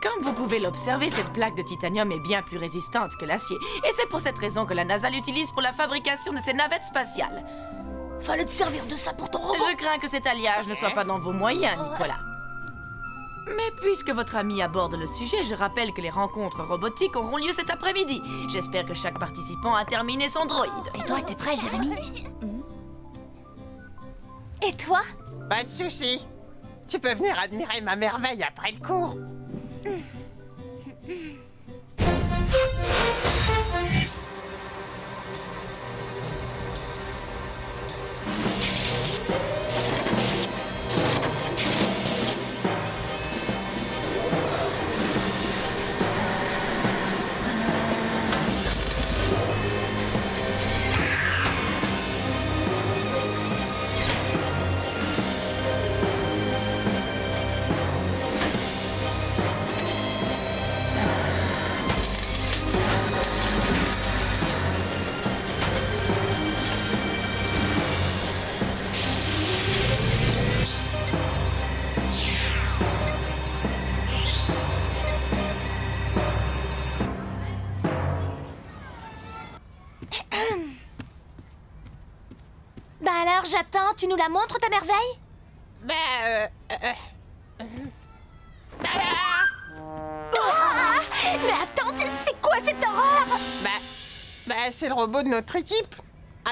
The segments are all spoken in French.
Comme vous pouvez l'observer, cette plaque de titanium est bien plus résistante que l'acier. Et c'est pour cette raison que la NASA l'utilise pour la fabrication de ses navettes spatiales. Fallait te servir de ça pour ton robot. Je crains que cet alliage ne soit pas dans vos moyens, Nicolas. Mais puisque votre ami aborde le sujet, je rappelle que les rencontres robotiques auront lieu cet après-midi. J'espère que chaque participant a terminé son droïde. Et toi, t'es prêt, Jérémy? Et toi? Pas de soucis. Tu peux venir admirer ma merveille après le cours. Bah alors, j'attends. Tu nous la montres, ta merveille? Tada! Ah, mais attends, c'est quoi cette horreur? C'est le robot de notre équipe,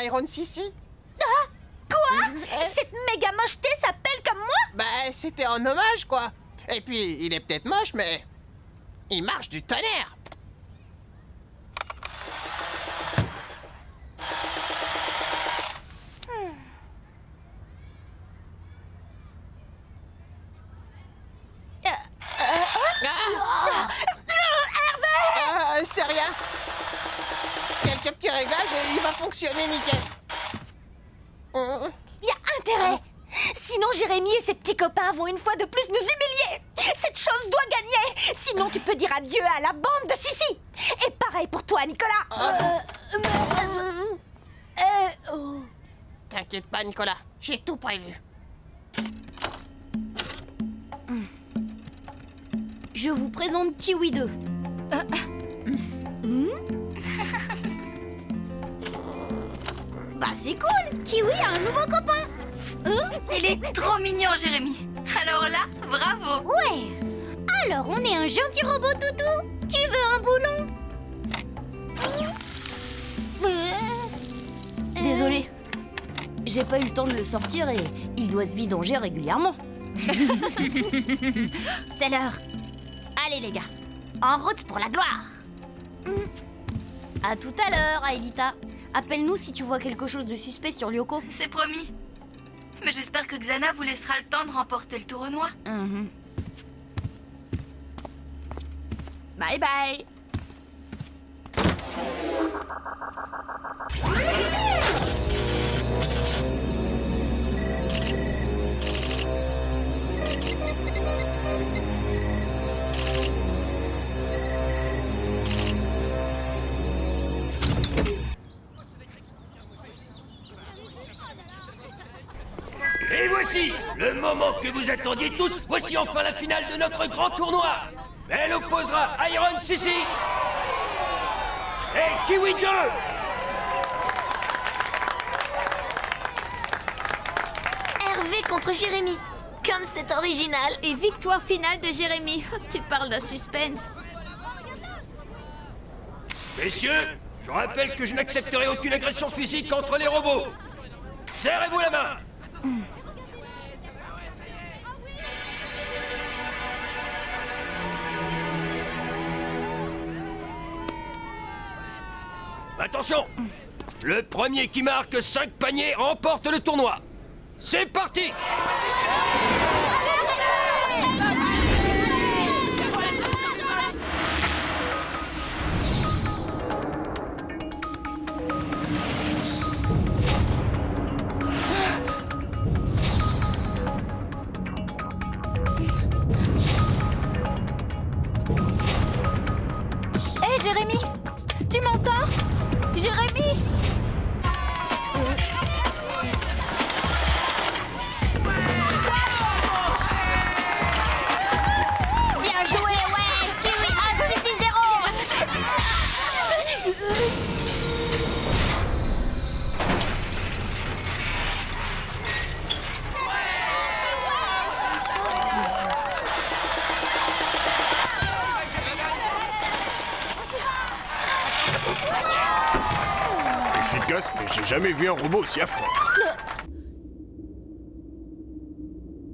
Iron Sissi. Ah, quoi? Cette méga mocheté s'appelle comme moi? C'était en hommage, quoi. Et puis, il est peut-être moche, mais il marche du tonnerre. Hervé! C'est rien. Quelques petits réglages et il va fonctionner nickel. Y a intérêt! Sinon, Jérémy et ses petits copains vont une fois de plus nous humilier! Cette chose doit gagner! Sinon, tu peux dire adieu à la bande de Sissi! Et pareil pour toi, Nicolas! T'inquiète pas, Nicolas. J'ai tout prévu. Je vous présente Kiwi 2. Bah c'est cool, Kiwi a un nouveau copain. Il est trop mignon, Jérémy. Alors là, bravo. Ouais. Alors on est un gentil robot toutou. Tu veux un boulon? Désolé. J'ai pas eu le temps de le sortir et il doit se vidanger régulièrement. C'est l'heure. Allez les gars, en route pour la gloire. À tout à l'heure, Aelita. Appelle-nous si tu vois quelque chose de suspect sur Lyoko. C'est promis. Mais j'espère que Xana vous laissera le temps de remporter le tournoi. Bye bye. Et voici le moment que vous attendiez tous. Voici enfin la finale de notre grand tournoi. Elle opposera Iron Sissi et Kiwi 2. Hervé contre Jérémy. Comme c'est original. Et victoire finale de Jérémy. Tu parles d'un suspense. Messieurs, je rappelle que je n'accepterai aucune agression physique entre les robots. Serrez-vous la main. Attention! Le premier qui marque 5 paniers remporte le tournoi. C'est parti! Hé, Jérémy! Tu m'entends? Jérémy! jamais vu un robot aussi affreux.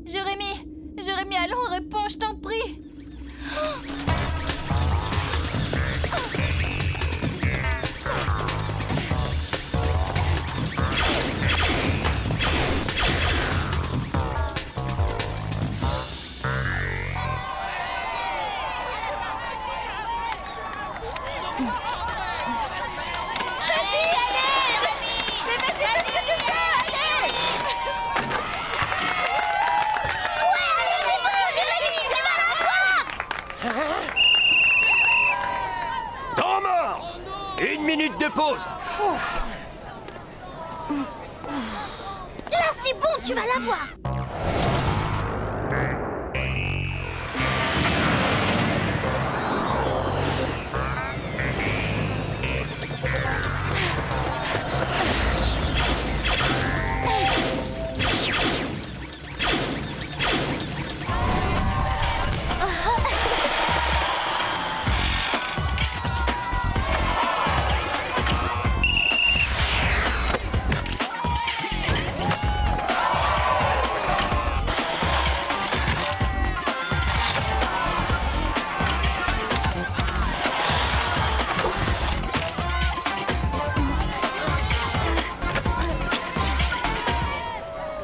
Jérémy, allons, réponds, je t'en prie. Temps mort! 1 minute de pause. Là, c'est bon, tu vas la voir.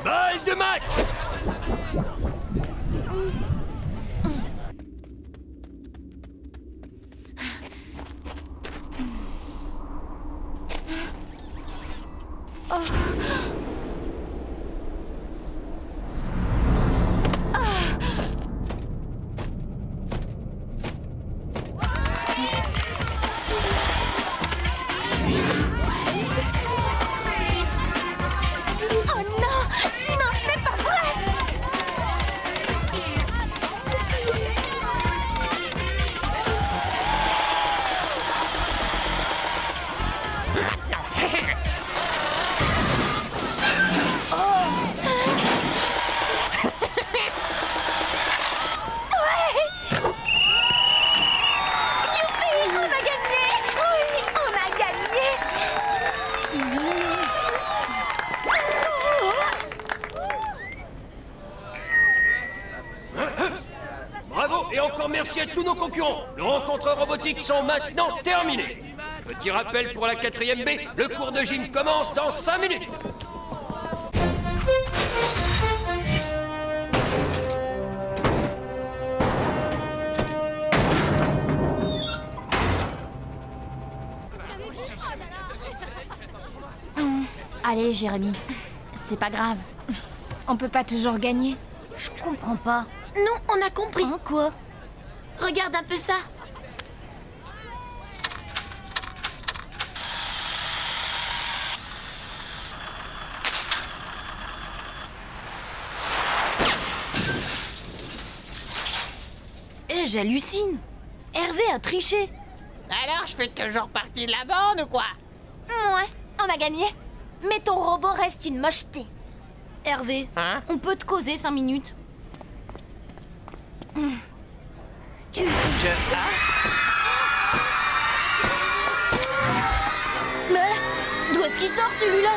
Balle de match. Oh non! Non, ce n'est pas vrai! Youpi! On a gagné! Oui, on a gagné! Bravo et encore merci à tous nos concurrents. Nos rencontres robotiques sont maintenant terminées. Petit rappel pour la 4e B, le cours de gym commence dans 5 minutes. Allez, Jérémy. C'est pas grave. On peut pas toujours gagner. Je comprends pas. Non, on a compris. Hein, quoi? Regarde un peu ça. Eh, j'hallucine. Hervé a triché. Alors, je fais toujours partie de la bande ou quoi? Ouais, on a gagné. Mais ton robot reste une mocheté. Hervé, Hein? on peut te causer 5 minutes. Tu... Mais d'où est-ce qu'il sort celui-là?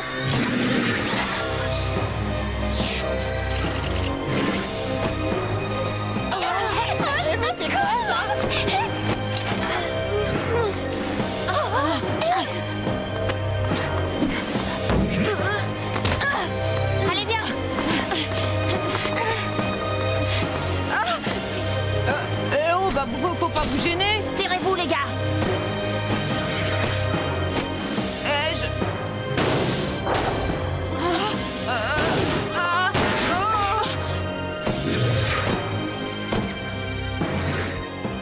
Mais c'est quoi ça? Allez, viens! Oh, bah faut pas vous gêner. Tirez-vous, les gars!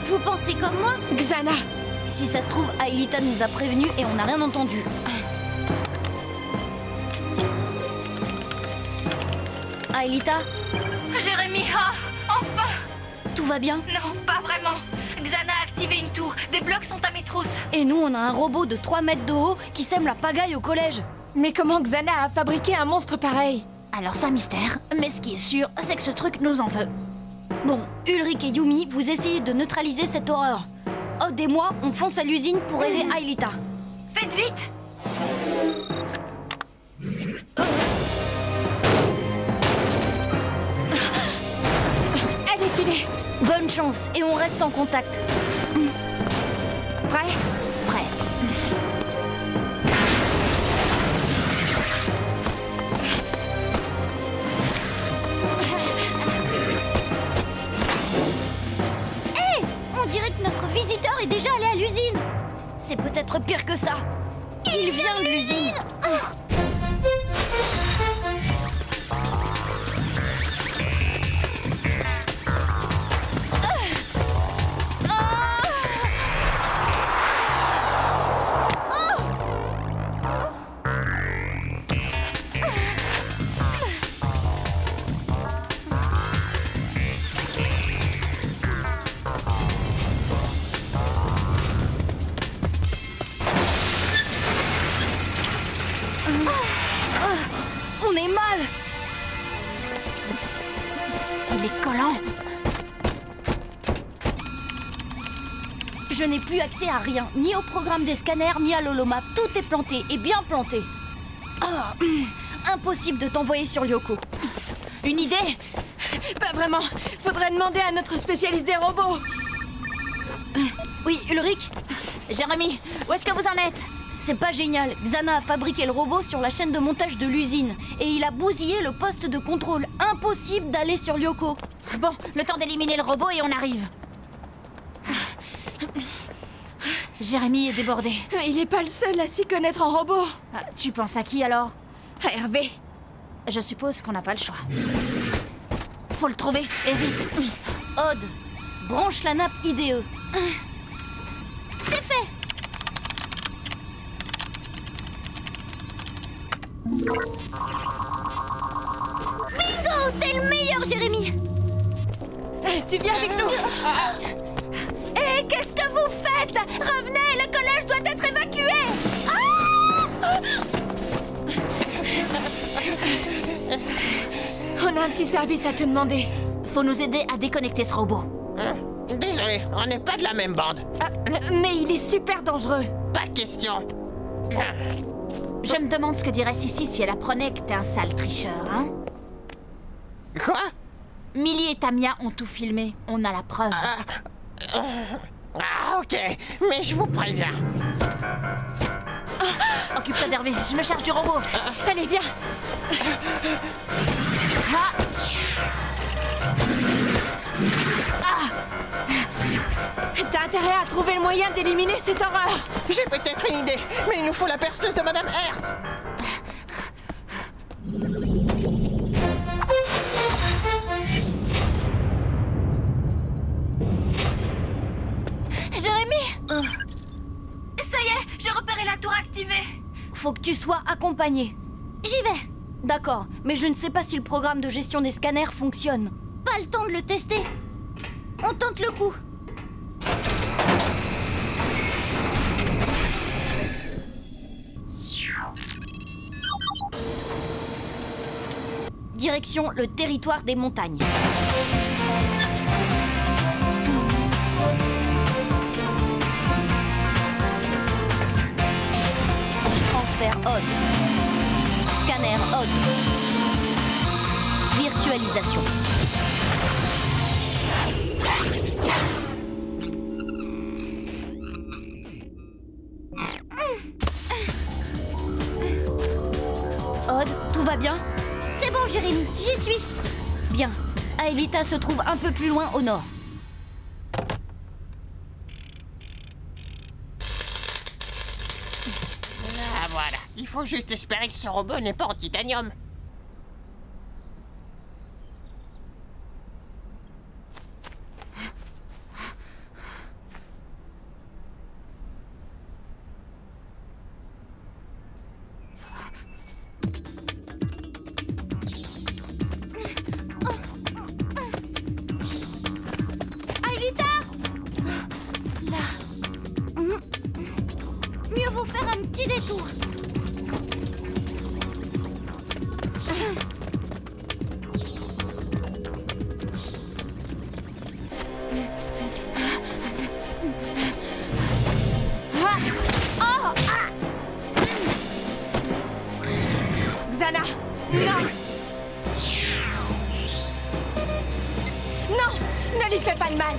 Vous pensez comme moi? Xana! Si ça se trouve, Aelita nous a prévenus et on n'a rien entendu. Aelita, Jérémy, ah, enfin! tout va bien? Non, pas vraiment. Xana a activé une tour. Des blocs sont à mes trousses. Et nous, on a un robot de 3 mètres de haut qui sème la pagaille au collège. Mais comment Xana a fabriqué un monstre pareil? Alors, c'est un mystère. Mais ce qui est sûr, c'est que ce truc nous en veut. Bon, Ulrich et Yumi, vous essayez de neutraliser cette horreur. Odd et moi, on fonce à l'usine pour aider Aelita. Faites vite! Bonne chance et on reste en contact. Prêt? Prêt. On dirait que notre visiteur est déjà allé à l'usine. C'est peut-être pire que ça. Il vient de l'usine. On est mal. Il est collant. Je n'ai plus accès à rien, ni au programme des scanners, ni à l'holomap. Tout est planté, et bien planté. Impossible de t'envoyer sur Lyoko. Une idée? Pas vraiment. Faudrait demander à notre spécialiste des robots. Oui, Ulrich, Jérémy, où est-ce que vous en êtes? c'est pas génial. Xana a fabriqué le robot sur la chaîne de montage de l'usine. Et il a bousillé le poste de contrôle. Impossible d'aller sur Lyoko. Bon, le temps d'éliminer le robot et on arrive. Jérémy est débordé. Il est pas le seul à s'y connaître en robot. Tu penses à qui alors? À Hervé. Je suppose qu'on n'a pas le choix. Faut le trouver, et vite. Odd, branche la nappe IDE. C'est fait. Bingo, t'es le meilleur, Jérémy. Tu viens avec nous. Et qu'est-ce que vous faites? Revenez, le collège doit être évacué. On a un petit service à te demander. Faut nous aider à déconnecter ce robot. Désolé, on n'est pas de la même bande. Mais il est super dangereux. Pas de question. Je me demande ce que dirait Sissi si elle apprenait que t'es un sale tricheur, hein? Quoi? Millie et Tamia ont tout filmé. On a la preuve. Ah, ok, mais je vous préviens. Occupe-toi d'Hervé, je me charge du robot. Allez, viens. T'as intérêt à trouver le moyen d'éliminer cette horreur. J'ai peut-être une idée, mais il nous faut la perceuse de Madame Hertz. Jérémy! Ça y est, j'ai repéré la tour activée. Faut que tu sois accompagné. J'y vais. D'accord, mais je ne sais pas si le programme de gestion des scanners fonctionne. Pas le temps de le tester. On tente le coup. Direction le territoire des montagnes. Transfert Odd. Scanner Odd. Virtualisation. Odd, tout va bien? C'est bon, Jérémy, j'y suis. Bien. Aelita se trouve un peu plus loin au nord. Ah, voilà. Il faut juste espérer que ce robot n'est pas en titanium. Mieux vaut faire un petit détour. Xana, non. Non, Ne lui fais pas de mal.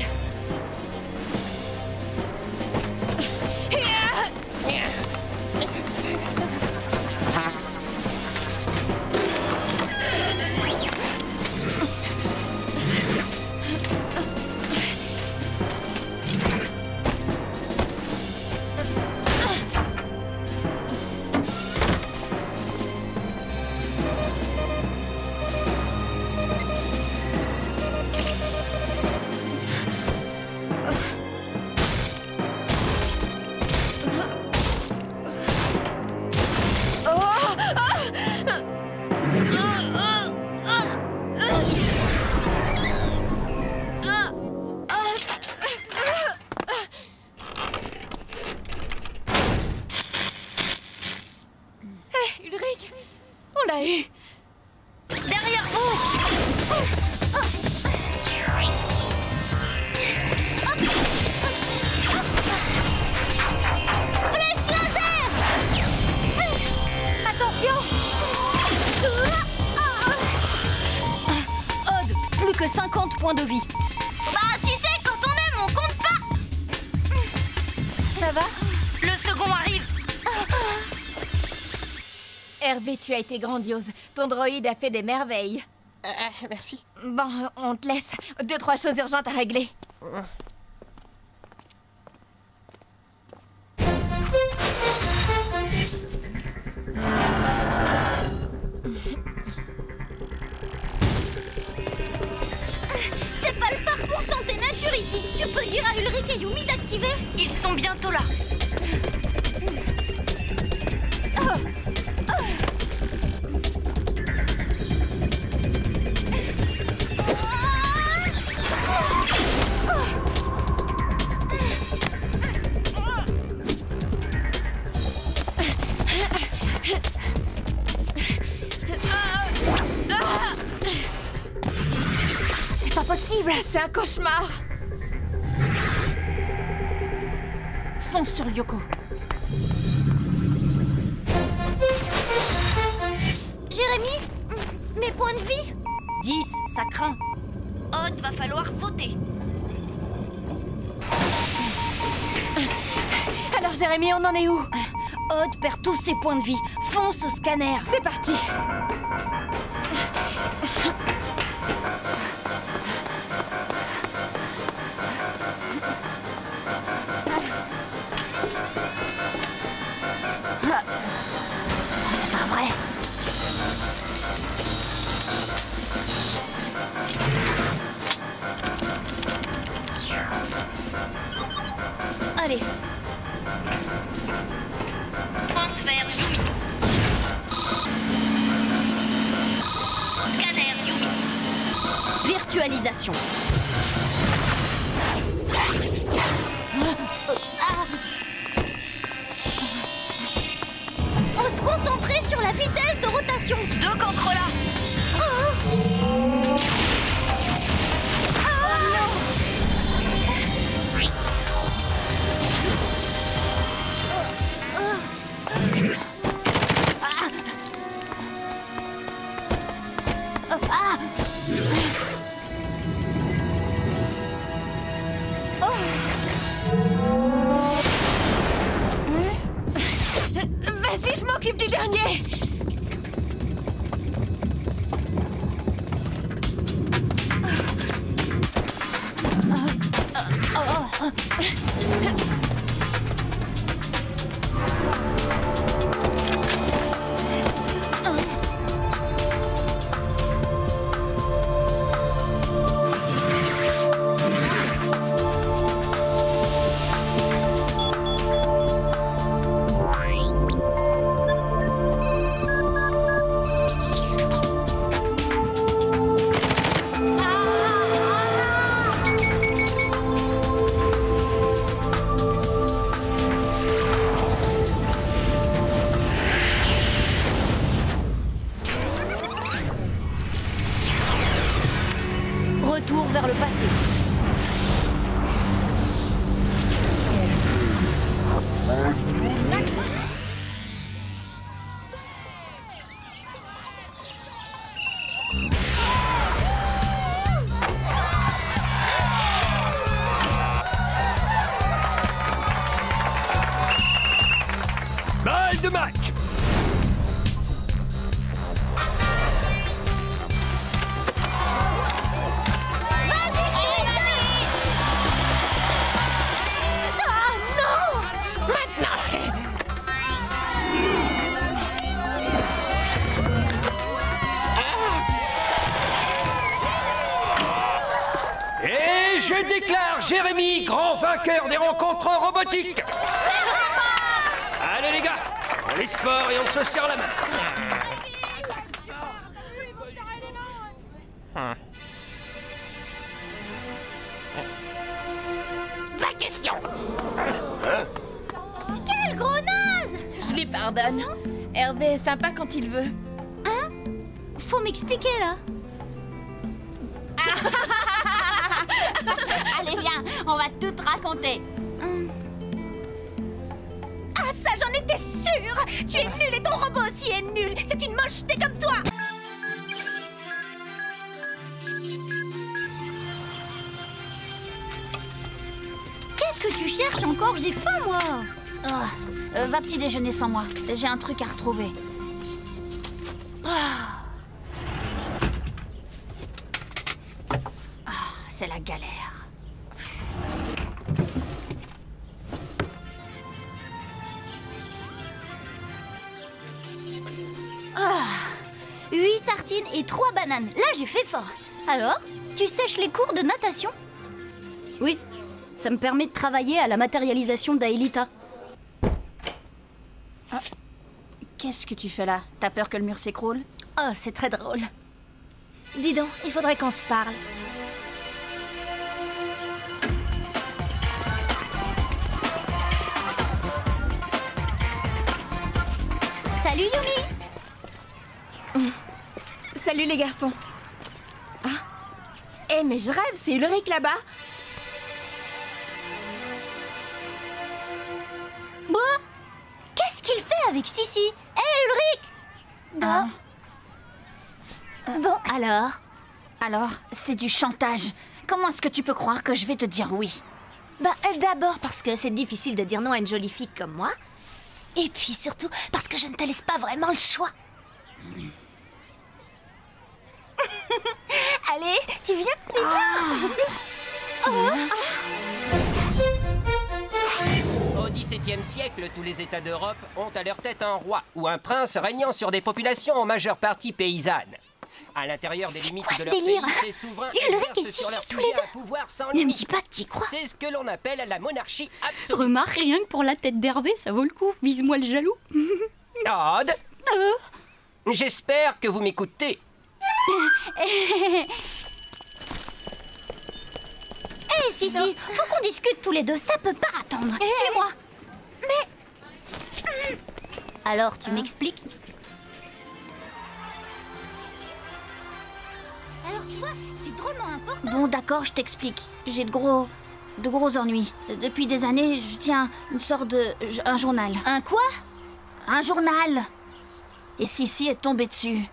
Ulrich, on l'a eu. Derrière vous! Flèche laser! Attention! Odd, plus que 50 points de vie. Bah, tu sais, quand on aime, on compte pas! Ça va? Le second arrive! Hervé, tu as été grandiose. Ton droïde a fait des merveilles. Merci. Bon, on te laisse. 2-3 choses urgentes à régler. C'est pas le parcours santé nature ici! Tu peux dire à Ulrich et Yumi d'activer? Ils sont bientôt là. C'est pas possible, c'est un cauchemar. Fonce sur Yoko. Jérémy? Mes points de vie? 10, ça craint. Odd, va falloir sauter. Alors Jérémy, on en est où? Odd perd tous ses points de vie. Fonce au scanner. C'est parti. C'est pas vrai. Allez, Transfert Yumi. Scanner Yumi. virtualisation. Faut se concentrer sur la vitesse de rotation! 2 contre là. Vas-y, je m'occupe du dernier. Retour vers le passé. Je déclare Jérémy grand vainqueur des rencontres robotiques. Allez les gars, on est sport et on se serre la main. Pas question. Quel gros naze! Je lui pardonne. Hervé est sympa quand il veut. Hein? Faut m'expliquer, là. Allez, viens, on va tout te raconter. Ah, ça, j'en étais sûre! Tu es nul et ton robot aussi est nul! C'est une mocheté comme toi! Qu'est-ce que tu cherches encore? J'ai faim, moi. Va petit déjeuner sans moi. J'ai un truc à retrouver. C'est la galère. 8 tartines et 3 bananes. Là, j'ai fait fort. Alors, tu sèches les cours de natation? Oui, ça me permet de travailler à la matérialisation d'Aelita. Qu'est-ce que tu fais là? T'as peur que le mur s'écroule? Oh, c'est très drôle. Dis donc, il faudrait qu'on se parle. Salut, Yumi. Salut les garçons. Ah. Eh, mais je rêve, c'est Ulrich là-bas. Bon, qu'est-ce qu'il fait avec Sissi? Hé, Ulrich! Bon, alors, c'est du chantage. Comment est-ce que tu peux croire que je vais te dire oui? Bah, d'abord parce que c'est difficile de dire non à une jolie fille comme moi. Et puis surtout, parce que je ne te laisse pas vraiment le choix. Allez, tu viens? Au XVIIe siècle, tous les États d'Europe ont à leur tête un roi ou un prince régnant sur des populations en majeure partie paysannes. À l'intérieur des limites de leur délire? pays, ces souverains Ulrich et exercent sur Sissi, leurs tous les sujets deux. un pouvoir sans Ne me limite. dis pas que t'y crois. C'est ce que l'on appelle la monarchie absolue. Remarque, rien que pour la tête d'Hervé, ça vaut le coup. Vise-moi le jaloux. Todd, j'espère que vous m'écoutez. Hé, Sissi, faut qu'on discute tous les deux, ça peut pas attendre. Suis-moi. Mais... Alors, tu m'expliques? Alors, tu vois, c'est drôlement important. Bon, d'accord, je t'explique. J'ai de gros ennuis. Depuis des années, je tiens une sorte de... un journal. Un quoi? Un journal! Et Sissi est tombée dessus.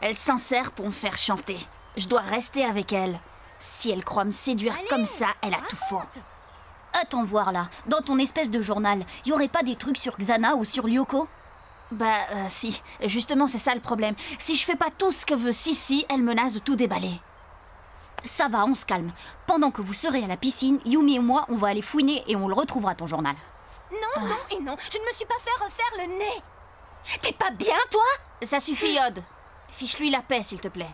Elle s'en sert pour me faire chanter. Je dois rester avec elle. Si elle croit me séduire comme ça, elle a tout faux. Attends voir là, dans ton espèce de journal, y aurait pas des trucs sur Xana ou sur Lyoko? Si. Justement, c'est ça le problème. Si je fais pas tout ce que veut Sissi, elle menace de tout déballer. Ça va, on se calme. Pendant que vous serez à la piscine, Yumi et moi, on va aller fouiner et on le retrouvera ton journal. Non, non et non, je ne me suis pas fait refaire le nez. T'es pas bien, toi? Ça suffit, Yod. Fiche-lui la paix, s'il te plaît.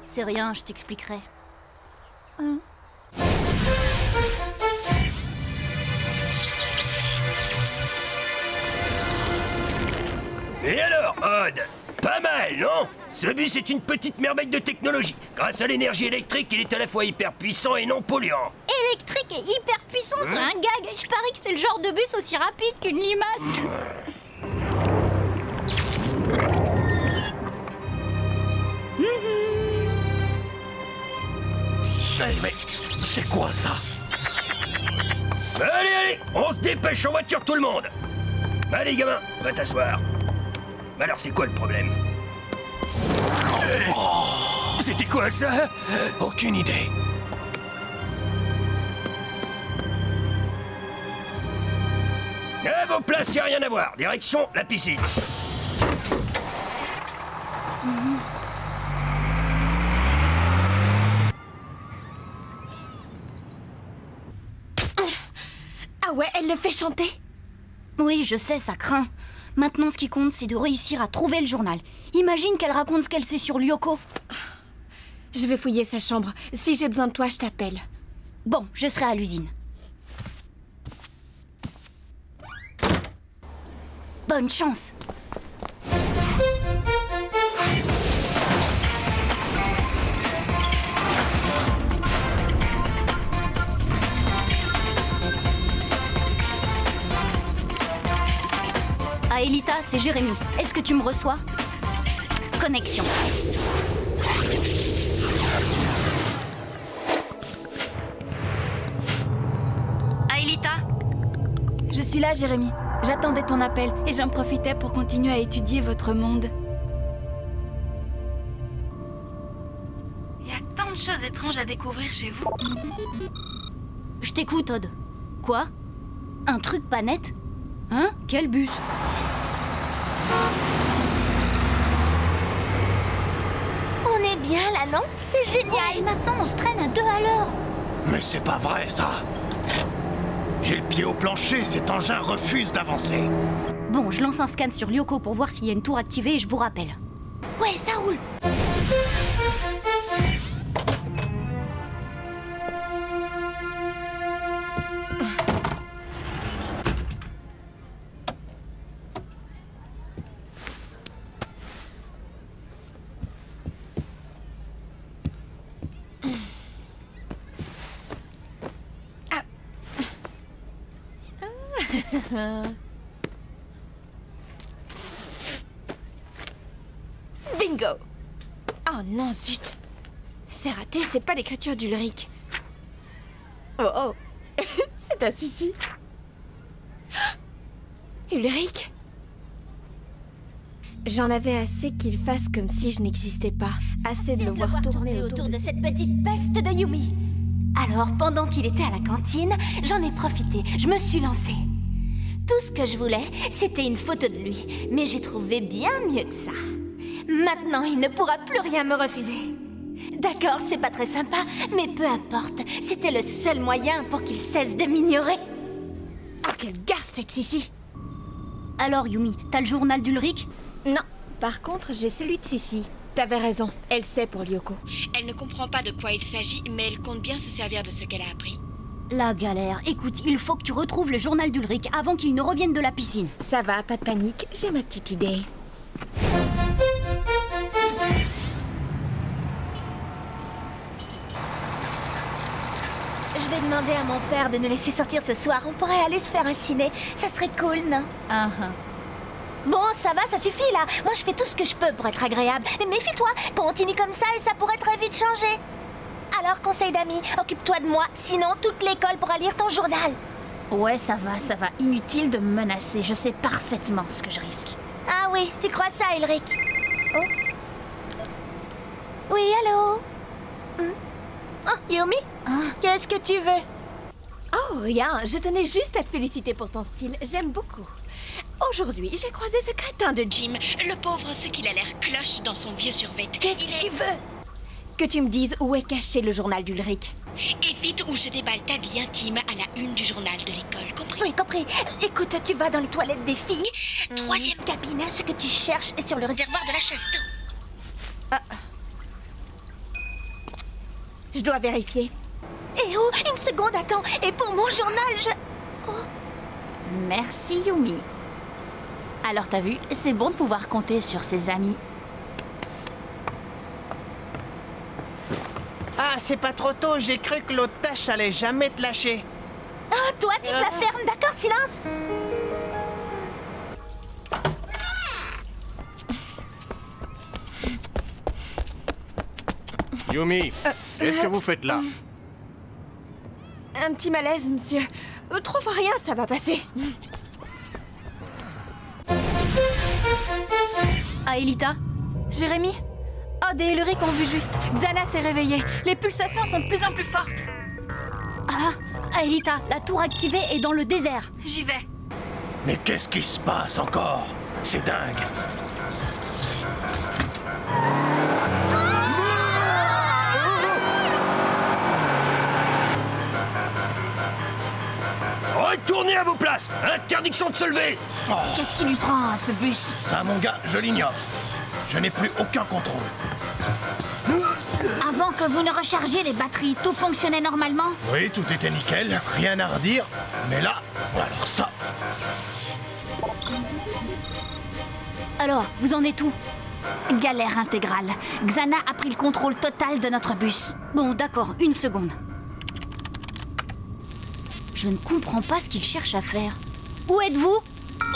C'est rien, je t'expliquerai. Et alors, Odd? Pas mal, non? Ce bus est une petite merveille de technologie. Grâce à l'énergie électrique, il est à la fois hyper puissant et non polluant. Électrique et hyper puissant, c'est un gag. Je parie que c'est le genre de bus aussi rapide qu'une limace. Mais c'est quoi ça? Allez, allez, on se dépêche en voiture tout le monde. Allez gamin, va t'asseoir. Alors c'est quoi le problème? C'était quoi ça? Aucune idée. À vos places, y a rien à voir. Direction la piscine. Ah ouais, elle le fait chanter. Oui, je sais, ça craint. Maintenant, ce qui compte, c'est de réussir à trouver le journal. Imagine qu'elle raconte ce qu'elle sait sur Lyoko. Je vais fouiller sa chambre. Si j'ai besoin de toi, je t'appelle. Bon, je serai à l'usine. Bonne chance. Aelita, c'est Jérémy. Est-ce que tu me reçois? Connexion. Aelita? Je suis là, Jérémy. J'attendais ton appel et j'en profitais pour continuer à étudier votre monde. Il y a tant de choses étranges à découvrir chez vous. Je t'écoute, Odd. Quoi? Un truc pas net? Hein? Quel bus? On est bien là, non? C'est génial. Et maintenant, on se traîne à 2 à l'heure. Mais c'est pas vrai, ça! J'ai le pied au plancher, cet engin refuse d'avancer. Bon, je lance un scan sur Lyoko pour voir s'il y a une tour activée et je vous rappelle. Ouais, ça roule. Bingo! Oh non, zut! C'est raté, c'est pas l'écriture d'Ulrich. Oh oh! C'est un Sissi. Ulrich? J'en avais assez qu'il fasse comme si je n'existais pas. Assez de le voir tourner autour de cette petite peste de Yumi. Alors, pendant qu'il était à la cantine, j'en ai profité, je me suis lancée. Tout ce que je voulais, c'était une photo de lui. Mais j'ai trouvé bien mieux que ça. Maintenant, il ne pourra plus rien me refuser. D'accord, c'est pas très sympa, mais peu importe. C'était le seul moyen pour qu'il cesse de m'ignorer. Ah, quelle garce cette Sissi! Alors, Yumi, t'as le journal d'Ulrich? Non, par contre, j'ai celui de Sissi. T'avais raison, elle sait pour Lyoko. Elle ne comprend pas de quoi il s'agit, mais elle compte bien se servir de ce qu'elle a appris. La galère. Écoute, il faut que tu retrouves le journal d'Ulrich avant qu'il ne revienne de la piscine. Ça va, pas de panique, j'ai ma petite idée. Je vais demander à mon père de nous laisser sortir ce soir. On pourrait aller se faire un ciné. Ça serait cool, non? Bon, ça va, ça suffit là. Moi, je fais tout ce que je peux pour être agréable. Mais méfie-toi, continue comme ça et ça pourrait très vite changer. Alors, conseil d'amis, occupe-toi de moi. Sinon, toute l'école pourra lire ton journal. Ouais, ça va. Inutile de me menacer. Je sais parfaitement ce que je risque. Ah oui, tu crois ça, Ulrich? Oh. Oui, allô? Oh, Yumi? Qu'est-ce que tu veux? Oh, rien, je tenais juste à te féliciter pour ton style. J'aime beaucoup. Aujourd'hui, j'ai croisé ce crétin de Jim. Le pauvre, ce qu'il a l'air cloche dans son vieux survêt. Qu'est-ce que tu veux? Que tu me dises où est caché le journal d'Ulrich. Et vite ou je déballe ta vie intime à la une du journal de l'école, compris? Oui, compris. Écoute, tu vas dans les toilettes des filles. 3e cabine, ce que tu cherches est sur le réservoir de la chasse d'eau. Je dois vérifier. Eh oh, une seconde, attends. Et pour mon journal, je... Oh. Merci, Yumi. Alors, t'as vu, c'est bon de pouvoir compter sur ses amis. Ah, c'est pas trop tôt, j'ai cru que l'autre tâche allait jamais te lâcher. Ah, toi, tu te la fermes, d'accord, silence. Yumi, qu'est-ce que vous faites là? Un petit malaise, monsieur. Trop fois rien, ça va passer. Aelita? Jérémy? Odd et Ulrich ont vu juste. Xana s'est réveillée. Les pulsations sont de plus en plus fortes. Ah, Aelita, la tour activée est dans le désert. J'y vais. Mais qu'est-ce qui se passe encore? C'est dingue. Retournez place. Interdiction de se lever. Qu'est-ce qui lui prend à ce bus? Ça, mon gars, je l'ignore. Je n'ai plus aucun contrôle. Avant que vous ne rechargiez les batteries, tout fonctionnait normalement? Oui, tout était nickel, rien à redire. Mais là, alors ça... Alors, vous en êtes où? Galère intégrale. Xana a pris le contrôle total de notre bus. Bon, d'accord, une seconde. Je ne comprends pas ce qu'il cherche à faire. Où êtes-vous?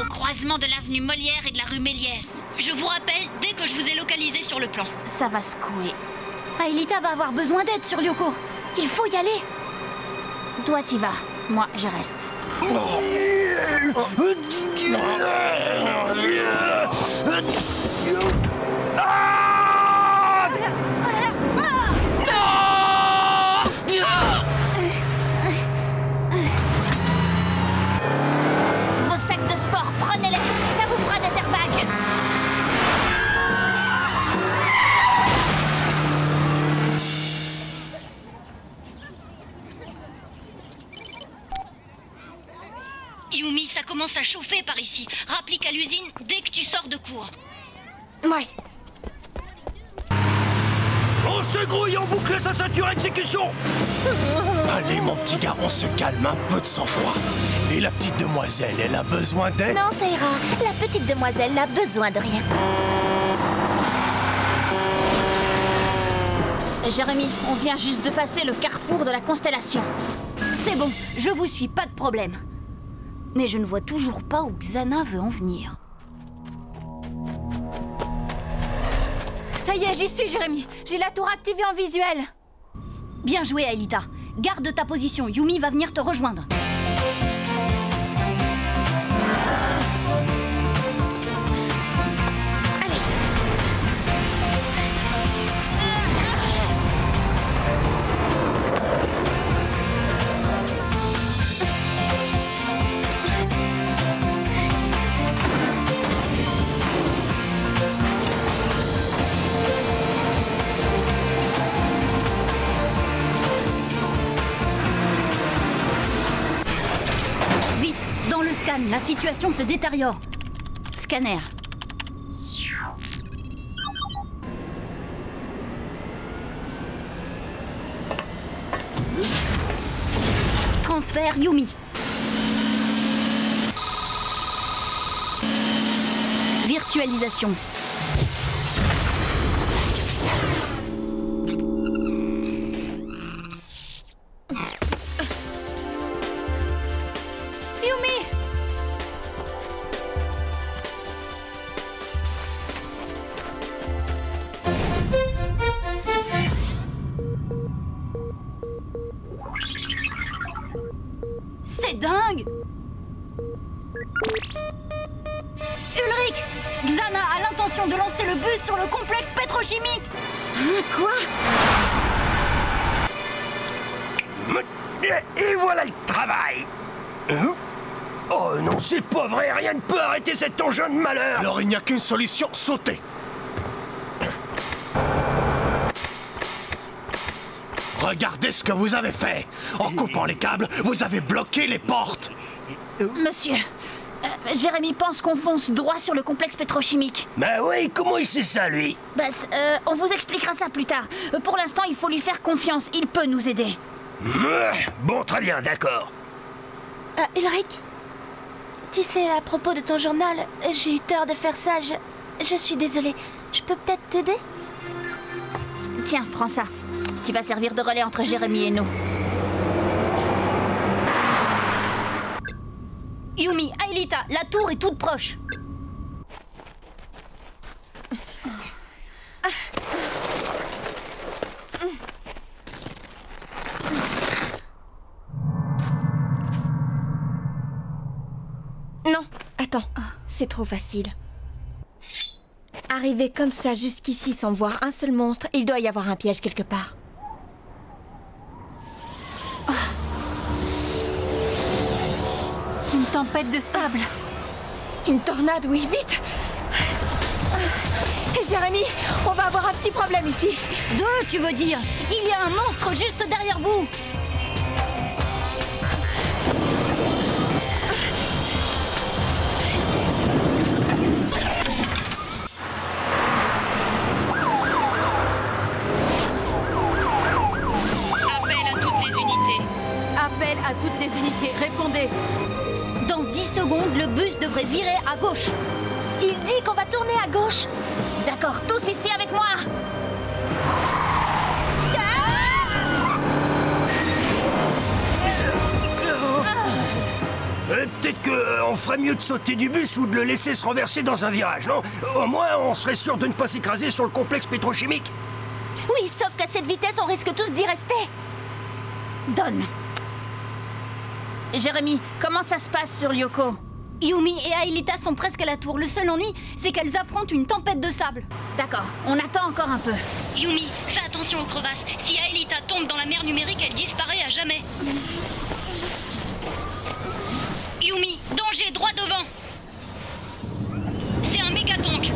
Au croisement de l'avenue Molière et de la rue Méliès. Je vous rappelle dès que je vous ai localisé sur le plan. Ça va secouer. Aelita va avoir besoin d'aide sur Lyoko. Il faut y aller. Toi, t'y vas. Moi, je reste. Vos sacs de sport, prenez-les. Ça vous fera des airbags. Yumi, ça commence à chauffer par ici. Rapplique à l'usine dès que tu sors de cours. Ouais. On se grouille, on boucle sa ceinture exécution. Allez, mon petit gars, on se calme, un peu de sang-froid. Et la petite demoiselle, elle a besoin d'aide? Non, ça ira. La petite demoiselle n'a besoin de rien. Jérémy, on vient juste de passer le carrefour de la constellation. C'est bon, je vous suis, pas de problème. Mais je ne vois toujours pas où Xana veut en venir. Ça y est, j'y suis, Jérémy. J'ai la tour activée en visuel. Bien joué, Aelita. Garde ta position, Yumi va venir te rejoindre. La situation se détériore. Scanner. Transfert Yumi. Virtualisation. C'est dingue! Ulrich! Xana a l'intention de lancer le bus sur le complexe pétrochimique! Hein, quoi? Et voilà le travail! Hein? Oh non, c'est pas vrai, rien ne peut arrêter cet engin de malheur! Alors il n'y a qu'une solution, sauter! Regardez ce que vous avez fait! En coupant les câbles, vous avez bloqué les portes! Monsieur, Jérémy pense qu'on fonce droit sur le complexe pétrochimique. Bah oui, comment il sait ça, lui? On vous expliquera ça plus tard. Pour l'instant, il faut lui faire confiance. Il peut nous aider. Bon, très bien, d'accord. Ulrich, tu sais, à propos de ton journal, j'ai eu tort de faire ça. Je suis désolée. Je peux peut-être t'aider? Tiens, prends ça. Tu vas servir de relais entre Jérémy et nous. Yumi, Aelita, la tour est toute proche. Non, attends, c'est trop facile. Arriver comme ça jusqu'ici sans voir un seul monstre, il doit y avoir un piège quelque part. Une tempête de sable. Une tornade, oui, vite! Et Jérémy, on va avoir un petit problème ici. Deux, tu veux dire? Il y a un monstre juste derrière vous. Appel à toutes les unités, répondez. Dans 10 secondes, le bus devrait virer à gauche. Il dit qu'on va tourner à gauche. D'accord, tous ici avec moi. Peut-être qu'on ferait mieux de sauter du bus ou de le laisser se renverser dans un virage, non? Au moins, on serait sûr de ne pas s'écraser sur le complexe pétrochimique. Oui, sauf qu'à cette vitesse, on risque tous d'y rester. Donne. Jérémy, comment ça se passe sur Lyoko? Yumi et Aelita sont presque à la tour. Le seul ennui, c'est qu'elles affrontent une tempête de sable. D'accord, on attend encore un peu. Yumi, fais attention aux crevasses. Si Aelita tombe dans la mer numérique, elle disparaît à jamais. Yumi, danger, droit devant. C'est un méga tank.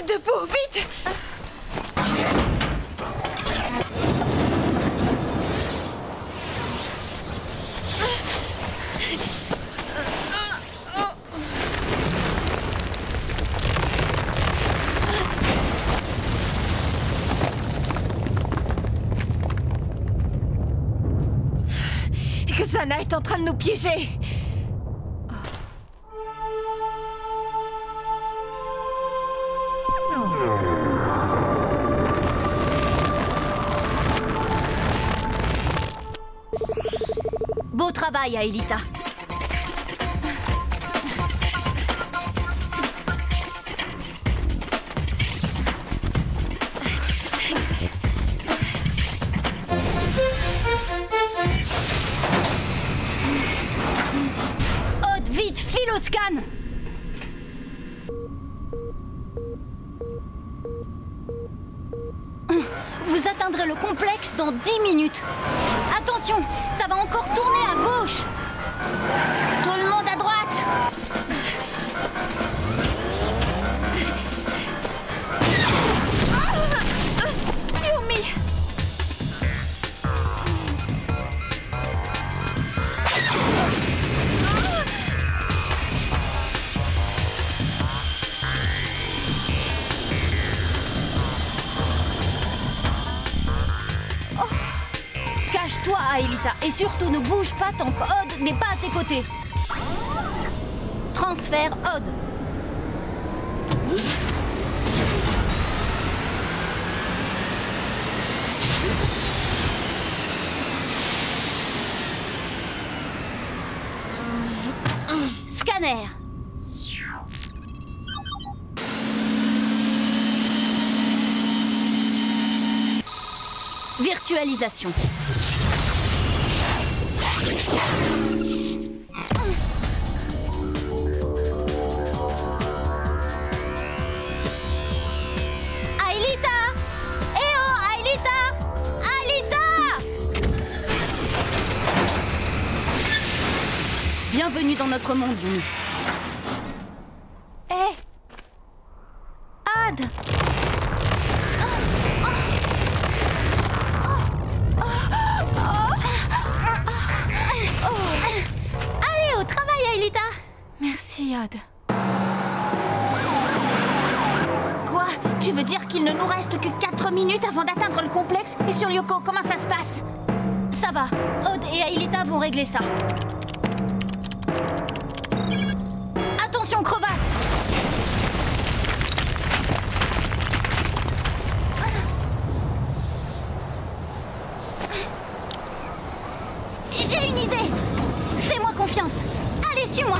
Debout, vite! Xana est en train de nous piéger! Beau travail, Aelita. Odd, vite, file au scan. Vous atteindrez le complexe dans 10 minutes. Attention, ça va encore tourner à gauche. Tout le monde à droite. Yumi! Cache-toi, Aelita, et surtout ne bouge pas tant qu'Odd n'est pas à tes côtés. Transfert Odd. Scanner. Virtualisation. Aelita! Eh oh, Aelita! Aelita! Bienvenue dans notre monde, Yumi. Hé! Odd! Allez, au travail, Aelita. Merci, Odd. Quoi? Tu veux dire qu'il ne nous reste que 4 minutes avant d'atteindre le complexe? Et sur Lyoko, comment ça se passe? Ça va, Odd et Aelita vont régler ça. Attention, crevasse! J'ai une idée! Fais-moi confiance. Allez, suis-moi!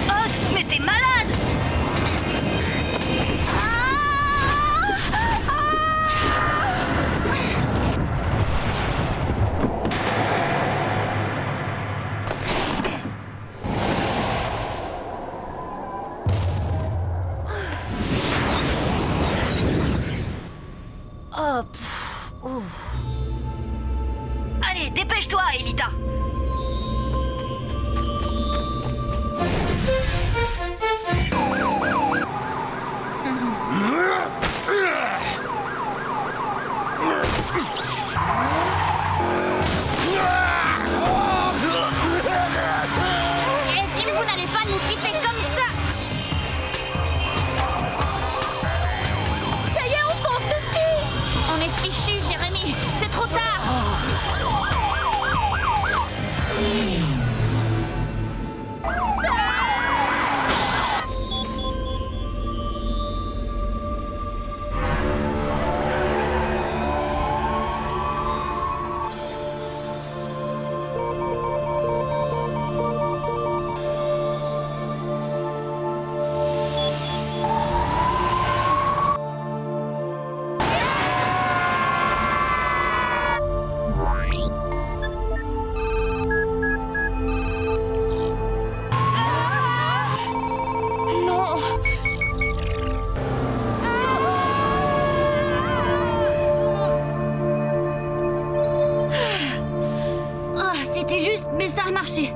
Odd, mais t'es malade! Ok.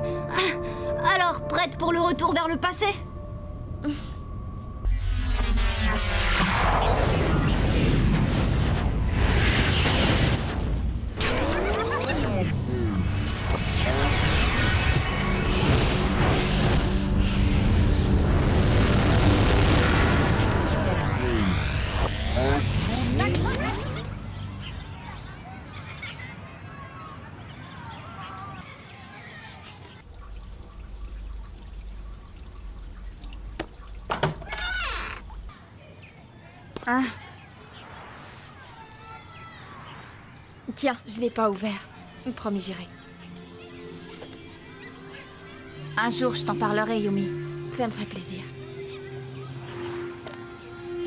Alors, prête pour le retour vers le passé? Ah. Tiens, je l'ai pas ouvert. Promis, j'irai. Un jour, je t'en parlerai, Yumi. Ça me ferait plaisir.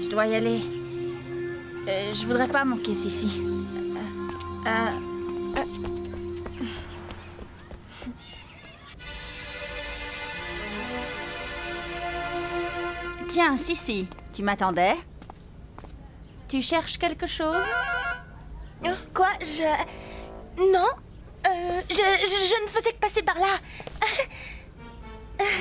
Je dois y aller. Je voudrais pas manquer Sissi. Tiens, Sissi, tu m'attendais? Tu cherches quelque chose? Quoi? Non. Je ne faisais que passer par là. Yes!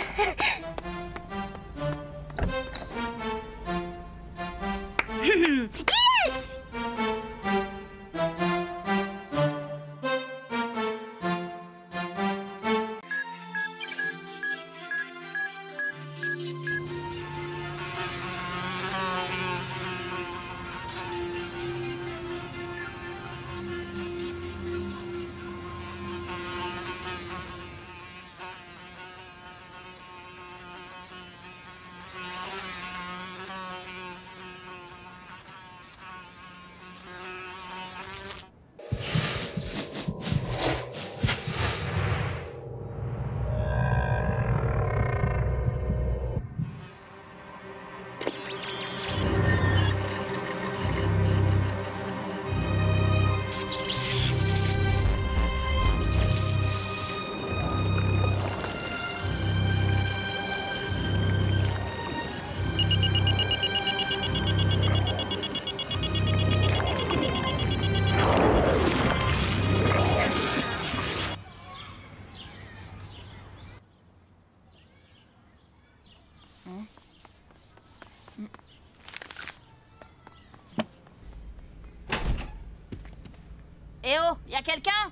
Eh oh, y a quelqu'un?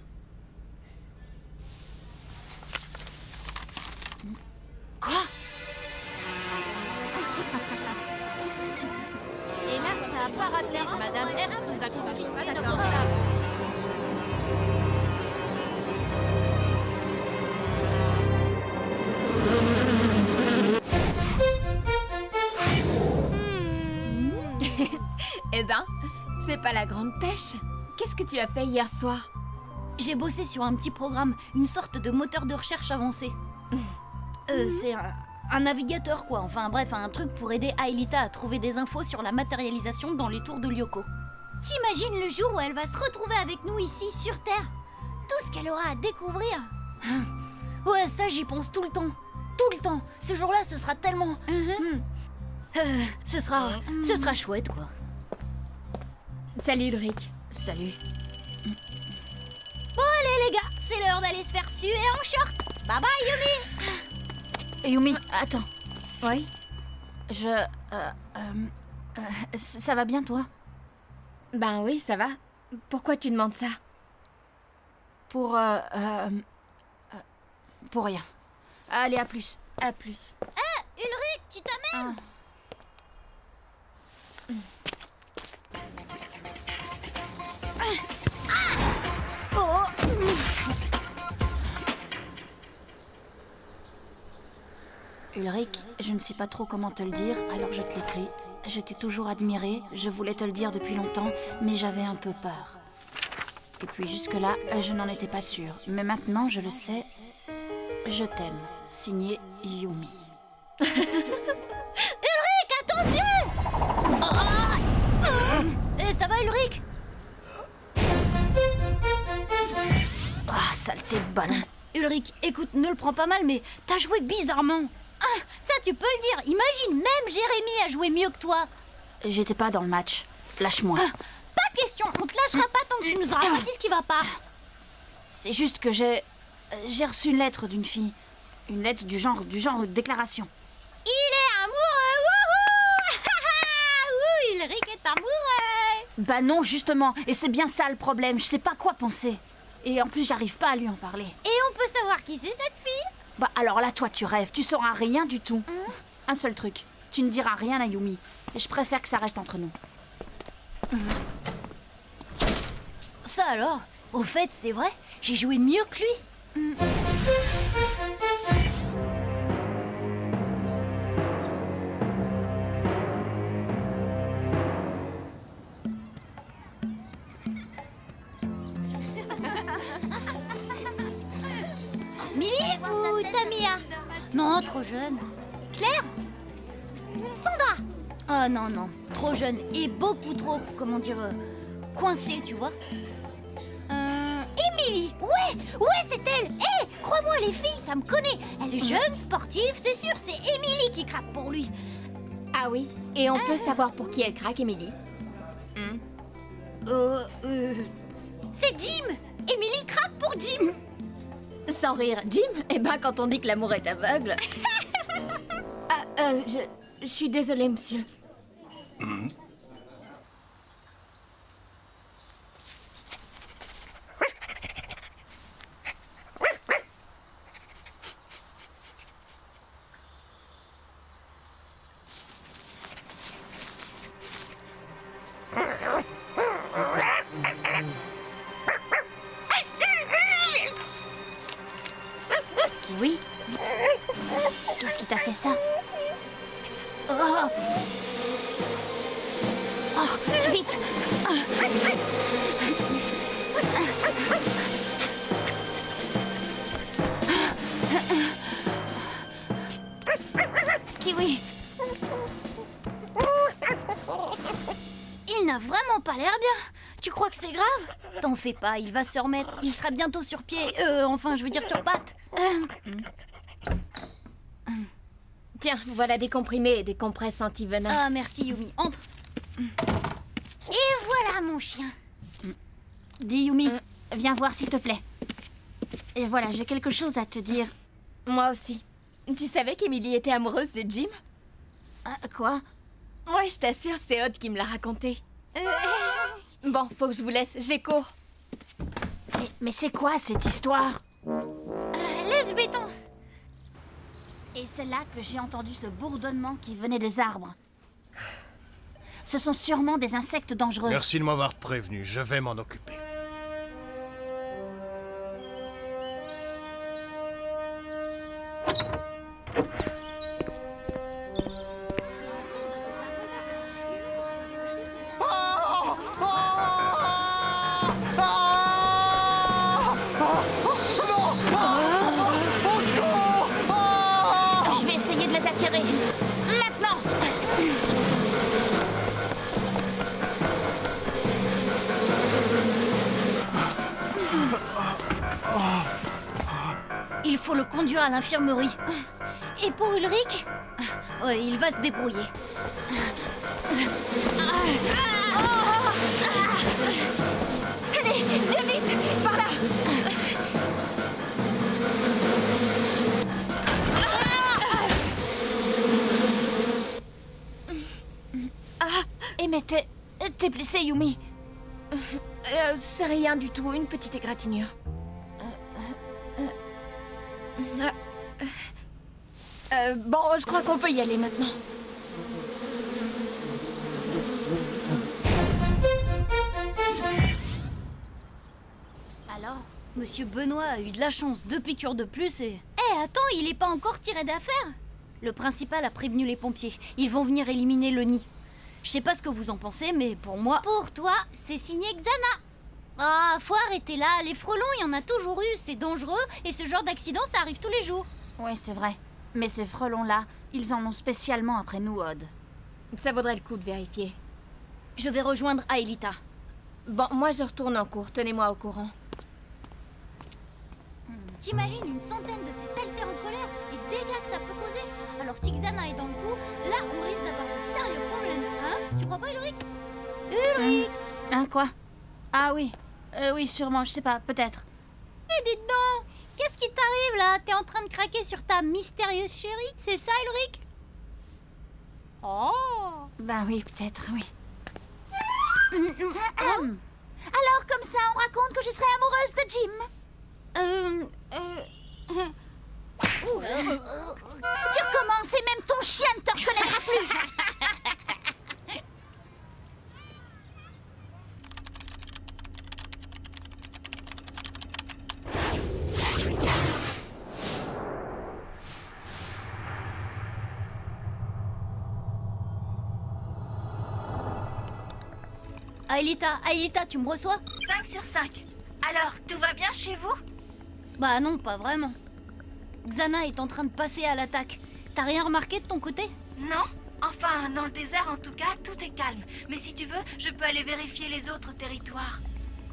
Quoi? Et là, ça a pas raté. Madame Hertz nous a confisqué nos portables. Eh ben, c'est pas la grande pêche. Qu'est-ce que tu as fait hier soir? J'ai bossé sur un petit programme, une sorte de moteur de recherche avancé. C'est un navigateur quoi, enfin bref, un truc pour aider Aelita à trouver des infos sur la matérialisation dans les tours de Lyoko. T'imagines le jour où elle va se retrouver avec nous ici, sur Terre? Tout ce qu'elle aura à découvrir. Ouais, ça j'y pense tout le temps. Tout le temps. Ce jour-là, ce sera tellement... Ce sera chouette quoi. Salut Ulrich. Salut. Bon allez les gars, c'est l'heure d'aller se faire suer en short. Bye bye Yumi. Yumi, attends. Oui? Ça va bien, toi? Ben oui, ça va. Pourquoi tu demandes ça? Pour rien. Allez, à plus. À plus. Ulrich, tu t'amènes? Ulrich, je ne sais pas trop comment te le dire, alors je te l'écris. Je t'ai toujours admiré, je voulais te le dire depuis longtemps, mais j'avais un peu peur. Et puis jusque-là, je n'en étais pas sûre. Mais maintenant, je le sais, je t'aime. Signé Yumi. Ulrich, attention! Ça va Ulrich? Ah, saleté de ballon. Ulrich, écoute, ne le prends pas mal, mais t'as joué bizarrement. Ah, ça tu peux le dire. Imagine, même Jérémy a joué mieux que toi. J'étais pas dans le match. Lâche-moi. Pas question, on te lâchera pas tant que tu nous auras pas dit ce qui va pas. C'est juste que j'ai J'ai reçu une lettre d'une fille. Une lettre du genre déclaration. Il est amoureux. Wouhou. Ouh, Ulrich est amoureux. Bah non, justement. Et c'est bien ça le problème. Je sais pas quoi penser. Et en plus, j'arrive pas à lui en parler. Et on peut savoir qui c'est cette fille? Bah alors là, toi, tu rêves. Tu sauras rien du tout. Un seul truc. Tu ne diras rien à Yumi. Et je préfère que ça reste entre nous. Ça alors? Au fait, c'est vrai, j'ai joué mieux que lui. Millie ou Tamia? Non, trop jeune. Claire? Sandra? Ah non, non, trop jeune et beaucoup trop, comment dire, coincée, tu vois. Emily? Ouais, c'est elle. Hé, crois-moi, les filles, ça me connaît. Elle est jeune, sportive, c'est sûr, c'est Emily qui craque pour lui. Ah oui, et on peut savoir pour qui elle craque, Emily? C'est Jim. Emily craque pour Jim. Sans rire, Jim? Eh ben, quand on dit que l'amour est aveugle... je suis désolée, monsieur. Kiwi? Qu'est-ce qui t'a fait ça? Oh, vite! Kiwi! Il n'a vraiment pas l'air bien. Tu crois que c'est grave? T'en fais pas, il va se remettre. Il sera bientôt sur pied. Enfin, je veux dire sur pattes. Tiens, voilà des comprimés et des compresses anti-venin. Ah, merci Yumi. Entre. Et voilà mon chien. Dis Yumi, viens voir s'il te plaît. Et voilà, j'ai quelque chose à te dire. Moi aussi. Tu savais qu'Emily était amoureuse de Jim? Quoi? Ouais, je t'assure, c'est Odd qui me l'a raconté. Bon, faut que je vous laisse, j'ai cours. Mais c'est quoi cette histoire? Laisse béton. Et c'est là que j'ai entendu ce bourdonnement qui venait des arbres. Ce sont sûrement des insectes dangereux. Merci de m'avoir prévenu, je vais m'en occuper. Je vais essayer de les attirer. Maintenant! Il faut le conduire à l'infirmerie. Et pour Ulrich? Ouais, il va se débrouiller. Allez, viens vite, par là. Eh mais t'es blessée, Yumi. C'est rien du tout, une petite égratignure. Bon, je crois qu'on peut y aller maintenant. Alors, Monsieur Benoît a eu de la chance, 2 piqûres de plus et... attends, il est pas encore tiré d'affaire. Le principal a prévenu les pompiers. Ils vont venir éliminer le nid. Je sais pas ce que vous en pensez, mais pour moi... Pour toi, c'est signé Xana. Ah, faut arrêter là. Les frelons, il y en a toujours eu. C'est dangereux et ce genre d'accident, ça arrive tous les jours. Ouais, c'est vrai. Mais ces frelons-là, ils en ont spécialement après nous, Odd. Ça vaudrait le coup de vérifier. Je vais rejoindre Aelita. Bon, moi je retourne en cours. Tenez-moi au courant. T'imagines une centaine de ces saletés en colère, les dégâts que ça peut causer? Alors si Xana est dans le coup, là on risque d'avoir de sérieux problèmes, hein? Tu crois pas, Ulrich? Ulrich! Hein, quoi? Ah oui. Oui, sûrement, je sais pas, peut-être. Eh, dites donc! Qu'est-ce qui t'arrive là? T'es en train de craquer sur ta mystérieuse chérie, c'est ça, Ulrich? Oh! Ben oui, peut-être, oui. Alors, comme ça, on raconte que je serais amoureuse de Jim. Tu recommences et même ton chien ne te reconnaîtra plus. Aelita, tu me reçois? 5 sur 5. Alors, tout va bien chez vous? Bah non, pas vraiment. Xana est en train de passer à l'attaque. T'as rien remarqué de ton côté? Non. Enfin, dans le désert, en tout cas, tout est calme. Mais si tu veux, je peux aller vérifier les autres territoires.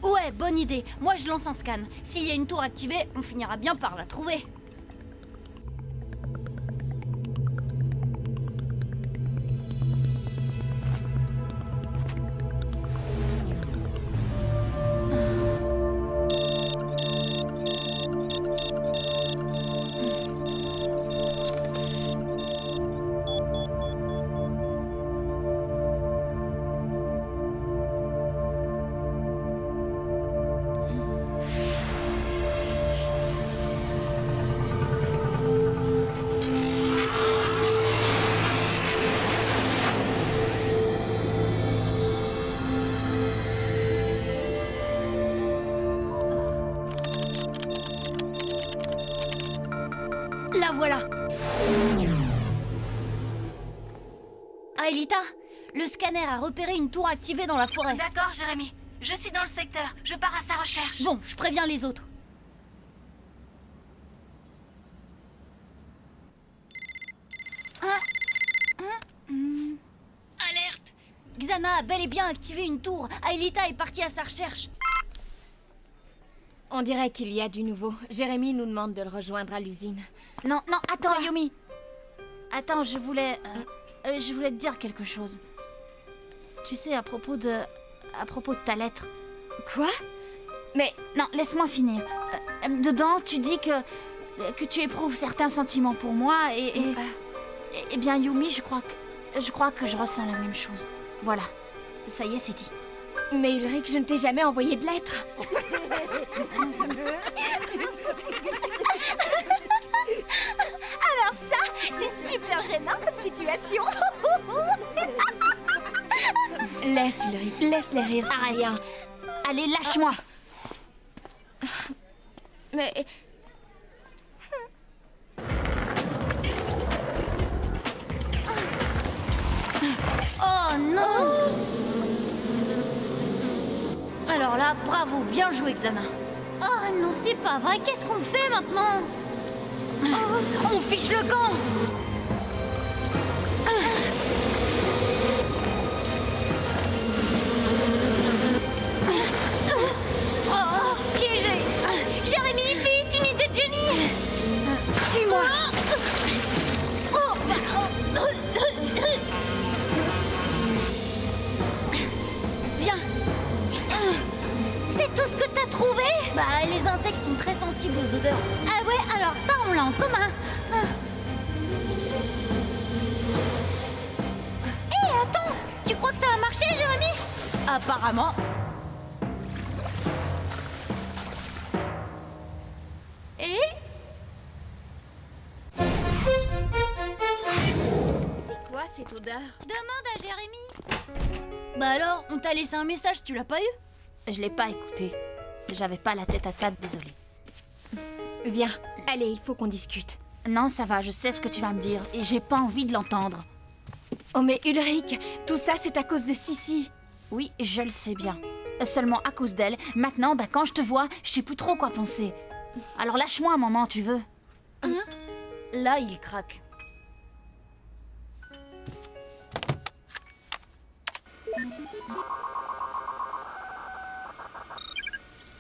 Ouais, bonne idée. Moi, je lance un scan. S'il y a une tour activée, on finira bien par la trouver. La voilà. Aelita, le scanner a repéré une tour activée dans la forêt. D'accord, Jérémy. Je suis dans le secteur. Je pars à sa recherche. Bon, je préviens les autres. Alerte! Xana a bel et bien activé une tour. Aelita est partie à sa recherche. On dirait qu'il y a du nouveau. Jérémy nous demande de le rejoindre à l'usine. Non, attends, Yumi. Attends, je voulais te dire quelque chose. Tu sais, à propos de ta lettre. Quoi? Mais... Non, laisse-moi finir. Dedans, tu dis que tu éprouves certains sentiments pour moi et eh bien, Yumi, je crois que je ressens la même chose. Voilà. Ça y est, c'est dit. Mais Ulrich, je ne t'ai jamais envoyé de lettre. Alors ça, c'est super gênant comme situation. Laisse Ulrich, laisse-les rire. Arrête. Rien. Allez, lâche-moi. Mais... Oh non! Alors là, bravo, bien joué, Xana. Oh non, c'est pas vrai, qu'est-ce qu'on fait maintenant? On fiche le camp! Piégé! Jérémy, vite, une idée de génie! Suis-moi! Viens! C'est tout ce que t'as trouvé? Bah, les insectes sont très sensibles aux odeurs. Ah ouais, alors ça, on l'a en commun. Hé, attends! Tu crois que ça va marcher, Jérémy? Apparemment. Et? C'est quoi cette odeur? Demande à Jérémy. Bah alors, on t'a laissé un message, tu l'as pas eu? Je l'ai pas écouté. J'avais pas la tête à ça, désolée. Viens, allez, il faut qu'on discute. Non, ça va, je sais ce que tu vas me dire et j'ai pas envie de l'entendre. Oh mais Ulrich, tout ça c'est à cause de Sissi. Oui, je le sais bien. Seulement à cause d'elle. Maintenant, quand je te vois, je sais plus trop quoi penser. Alors lâche-moi un moment, tu veux. Là, il craque.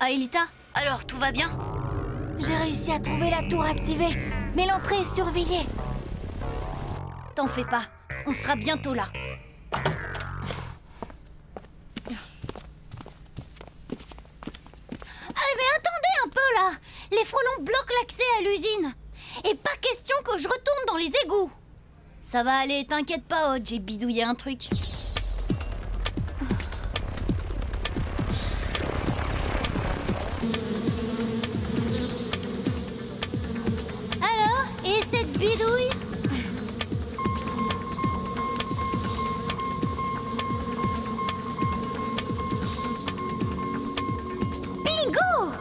Aelita, Alors, tout va bien? J'ai réussi à trouver la tour activée, mais l'entrée est surveillée. t'en fais pas. On sera bientôt là. Ah mais attendez un peu là! Les frelons bloquent l'accès à l'usine. Et pas question que je retourne dans les égouts. Ça va aller, t'inquiète pas, Odd, j'ai bidouillé un truc. Alors, et cette bidouille? Bingo!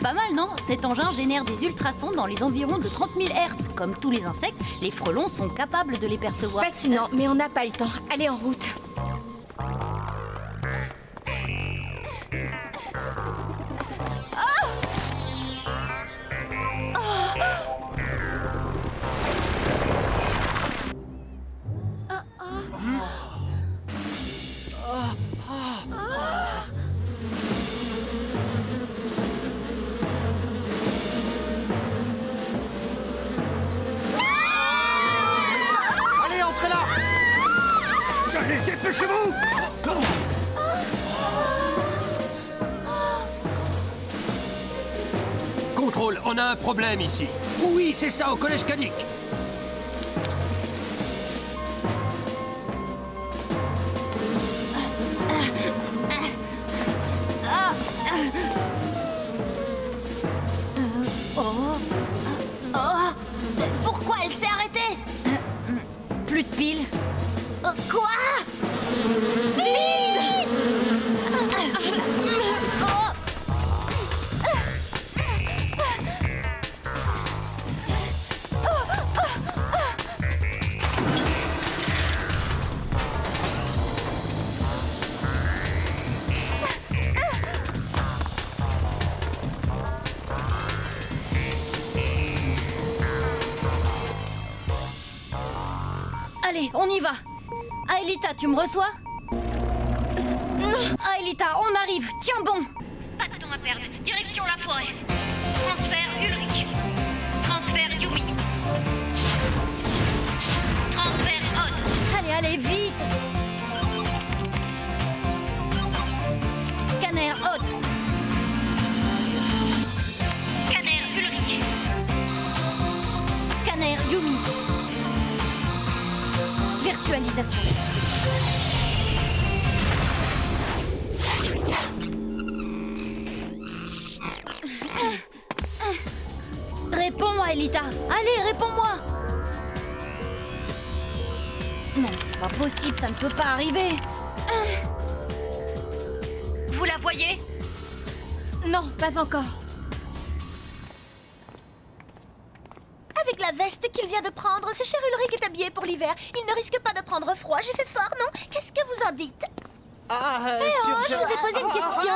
Pas mal, non? Cet engin génère des ultrasons dans les environs de 30 000 Hz. Comme tous les insectes, les frelons sont capables de les percevoir. Fascinant, mais on n'a pas le temps. Allez, en route. Allez, entrez là! Allez, dépêchez-vous! Contrôle, on a un problème ici. Oui, c'est ça, au collège Calic. Pourquoi elle s'est arrêtée? Plus de piles. Quoi? Vite! Allez, on y va. Aelita, tu me reçois? Aelita, on arrive. Tiens bon. Pas de temps à perdre. Direction la forêt. Transfert Ulrich. Transfert Yumi. Transfert Odd. Allez, allez, vite. Scanner Odd. Scanner Ulrich. Scanner Yumi. Virtualisation. Réponds, Aelita. Allez, réponds-moi. Non, c'est pas possible, ça ne peut pas arriver. Vous la voyez? Non, pas encore. Avec la veste qu'il vient de prendre, ce cher Ulrich est habillé pour l'hiver. Il ne risque pas de prendre froid. J'ai fait fort, non? Qu'est-ce que vous en dites? Je vous ai posé une question.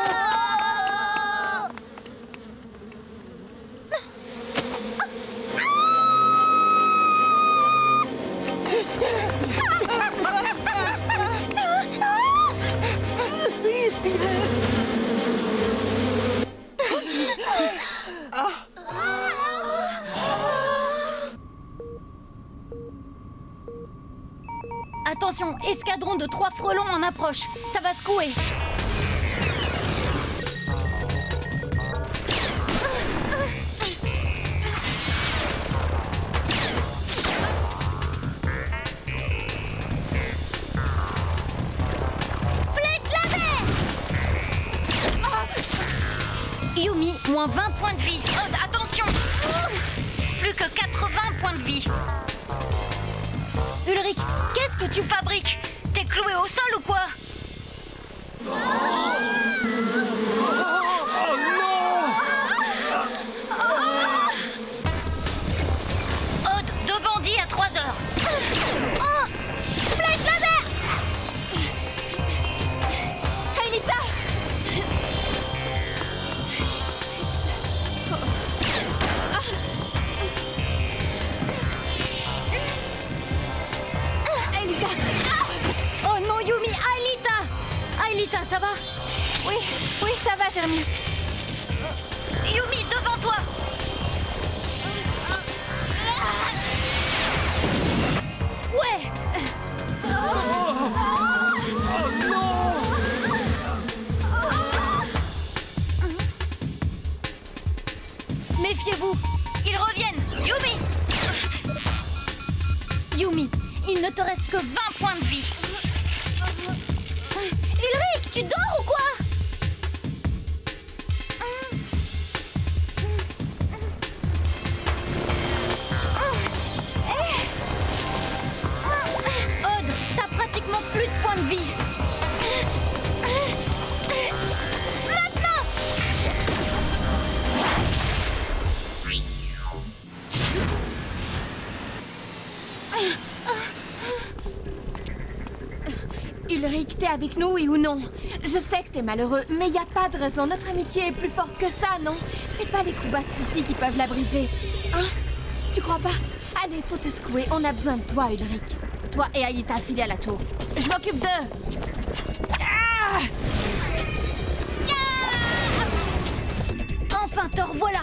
Attention, escadron de 3 frelons en approche. Ça va secouer. Flèche laser! Yumi, moins 20 points de vie. Odd, attention! Plus que 80 points de vie. Ulrich, qu'est-ce que tu fabriques? T'es cloué au sol ou quoi? Odd, 2 bandits à 3 heures. Oh! Flèche laser! Aelita! Aelita! Oh non, Yumi, Aelita! Aelita, ça va? Oui, oui, ça va, Jeremy. Yumi, devant toi! Ouais! Il ne te reste que 20 points de vie. Ulrich, tu dors ou quoi? Aude, t'as pratiquement plus de points de vie. Ulrich, t'es avec nous, oui ou non? Je sais que t'es malheureux, mais y a pas de raison. Notre amitié est plus forte que ça, non? C'est pas les coups bas de Sissi qui peuvent la briser. Hein? Tu crois pas? Allez, faut te secouer. On a besoin de toi, Ulrich. Toi et Aïlita, filez à la tour. Je m'occupe d'eux. Enfin, te revoilà.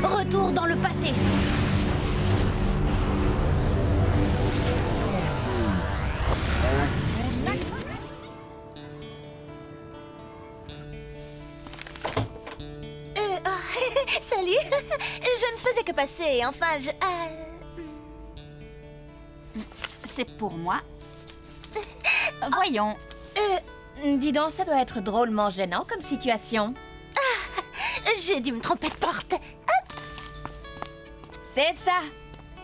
Retour dans le passé. Salut. Je ne faisais que passer, enfin je... C'est pour moi. Voyons. Dis donc, ça doit être drôlement gênant comme situation. J'ai dû me tromper de porte. C'est ça.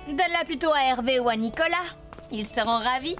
Donne-la plutôt à Hervé ou à Nicolas. Ils seront ravis.